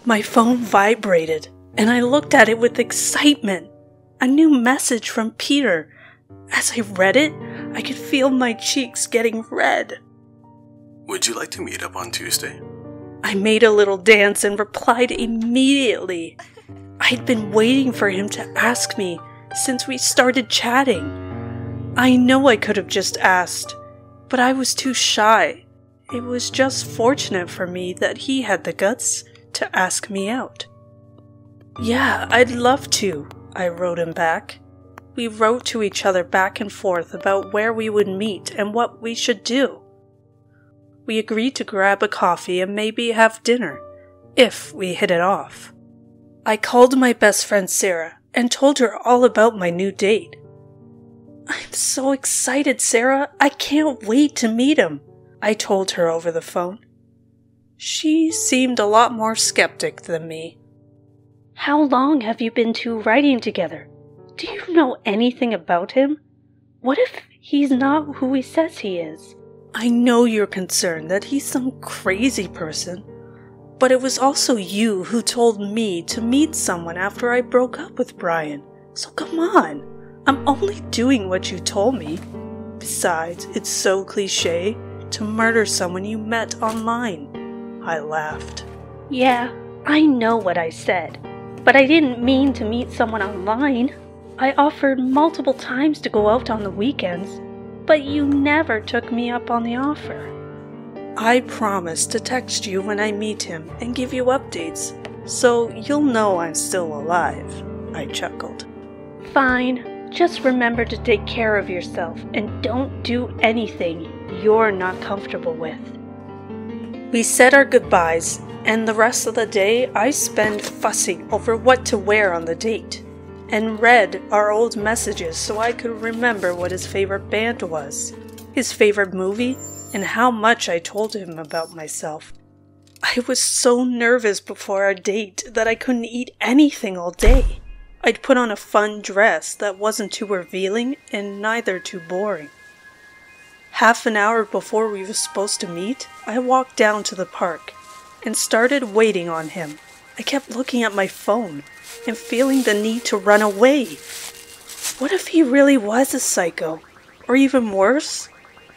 My phone vibrated, and I looked at it with excitement. A new message from Peter. As I read it, I could feel my cheeks getting red. Would you like to meet up on Tuesday? I made a little dance and replied immediately. I'd been waiting for him to ask me since we started chatting. I know I could have just asked, but I was too shy. It was just fortunate for me that he had the guts to ask me out. Yeah, I'd love to, I wrote him back. We wrote to each other back and forth about where we would meet and what we should do. We agreed to grab a coffee and maybe have dinner, if we hit it off. I called my best friend Sarah and told her all about my new date. I'm so excited, Sarah. I can't wait to meet him, I told her over the phone. She seemed a lot more skeptic than me. How long have you been two writing together? Do you know anything about him? What if he's not who he says he is? I know you're concerned that he's some crazy person, but it was also you who told me to meet someone after I broke up with Brian. So come on, I'm only doing what you told me. Besides, it's so cliché to murder someone you met online. I laughed. Yeah, I know what I said, but I didn't mean to meet someone online. I offered multiple times to go out on the weekends, but you never took me up on the offer. I promise to text you when I meet him and give you updates, so you'll know I'm still alive, I chuckled. Fine, just remember to take care of yourself and don't do anything you're not comfortable with. We said our goodbyes, and the rest of the day I spent fussing over what to wear on the date, and read our old messages so I could remember what his favorite band was, his favorite movie, and how much I told him about myself. I was so nervous before our date that I couldn't eat anything all day. I'd put on a fun dress that wasn't too revealing and neither too boring. Half an hour before we were supposed to meet, I walked down to the park and started waiting on him. I kept looking at my phone and feeling the need to run away. What if he really was a psycho? Or even worse,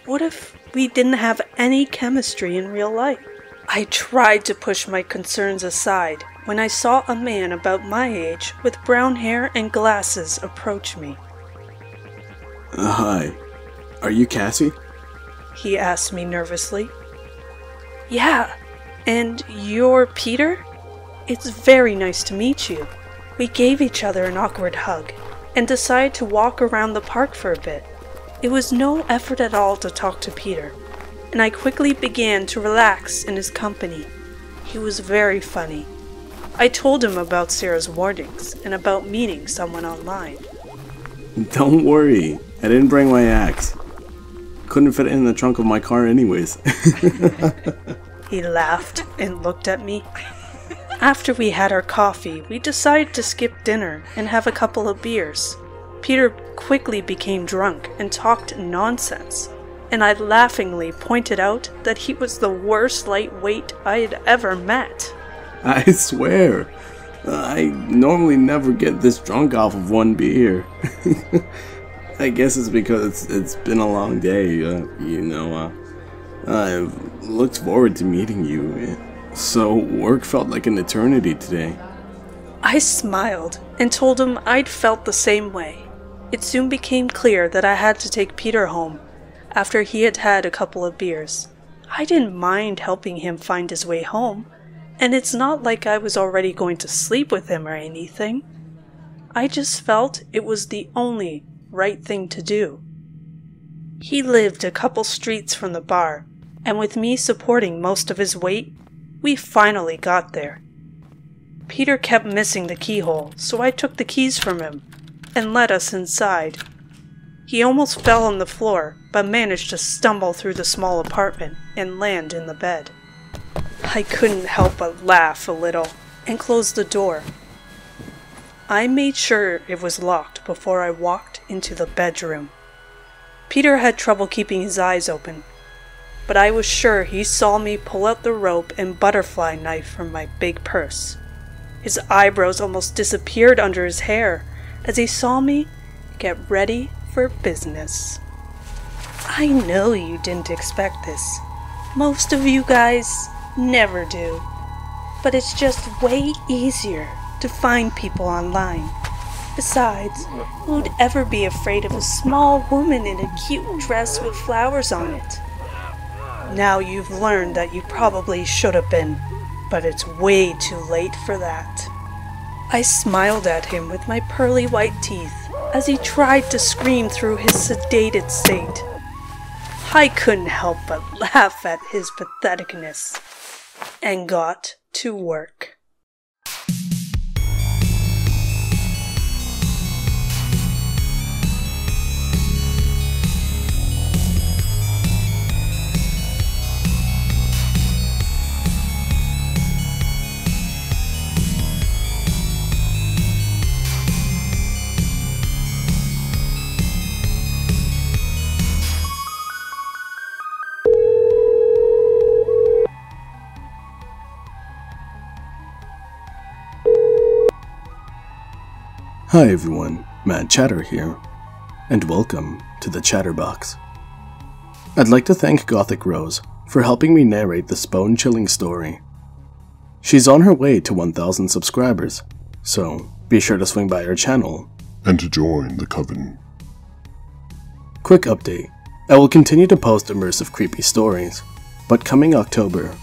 what if we didn't have any chemistry in real life? I tried to push my concerns aside when I saw a man about my age with brown hair and glasses approach me. Hi, are you Cassie? He asked me nervously. Yeah, and you're Peter? It's very nice to meet you. We gave each other an awkward hug and decided to walk around the park for a bit. It was no effort at all to talk to Peter, and I quickly began to relax in his company. He was very funny. I told him about Sarah's warnings and about meeting someone online. Don't worry, I didn't bring my axe. Couldn't fit it in the trunk of my car anyways. He laughed and looked at me. After we had our coffee, we decided to skip dinner and have a couple of beers. Peter quickly became drunk and talked nonsense, and I laughingly pointed out that he was the worst lightweight I had ever met. I swear, I normally never get this drunk off of one beer. I guess it's because it's been a long day, I've looked forward to meeting you, so work felt like an eternity today. I smiled and told him I'd felt the same way. It soon became clear that I had to take Peter home after he had had a couple of beers. I didn't mind helping him find his way home, and it's not like I was already going to sleep with him or anything. I just felt it was the only right thing to do. He lived a couple streets from the bar, and with me supporting most of his weight, we finally got there. Peter kept missing the keyhole, so I took the keys from him and led us inside. He almost fell on the floor, but managed to stumble through the small apartment and land in the bed. I couldn't help but laugh a little and close the door. I made sure it was locked before I walked into the bedroom. Peter had trouble keeping his eyes open. but I was sure he saw me pull out the rope and butterfly knife from my big purse. His eyebrows almost disappeared under his hair as he saw me get ready for business. I know you didn't expect this. Most of you guys never do. But it's just way easier to find people online. Besides, who would ever be afraid of a small woman in a cute dress with flowers on it? Now you've learned that you probably should have been, but it's way too late for that. I smiled at him with my pearly white teeth as he tried to scream through his sedated state. I couldn't help but laugh at his patheticness and got to work. Hi everyone, Mad Chatter here, and welcome to the Chatterbox. I'd like to thank Gothic Rose for helping me narrate this bone-chilling story. She's on her way to 1,000 subscribers, so be sure to swing by her channel and to join the coven. Quick update, I will continue to post immersive creepy stories, but coming October,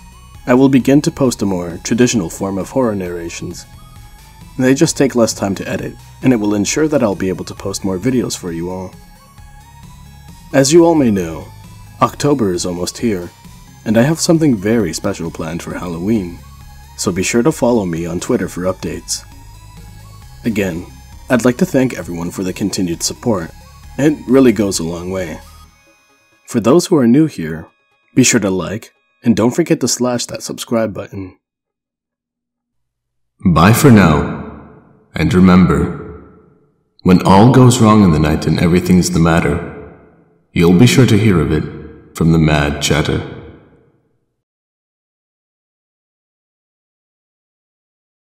I will begin to post a more traditional form of horror narrations. They just take less time to edit, and it will ensure that I'll be able to post more videos for you all. As you all may know, October is almost here, and I have something very special planned for Halloween, so be sure to follow me on Twitter for updates. Again, I'd like to thank everyone for the continued support. It really goes a long way. For those who are new here, be sure to like, and don't forget to slash that subscribe button. Bye for now. And remember, when all goes wrong in the night and everything's the matter, you'll be sure to hear of it from the Mad Chatter.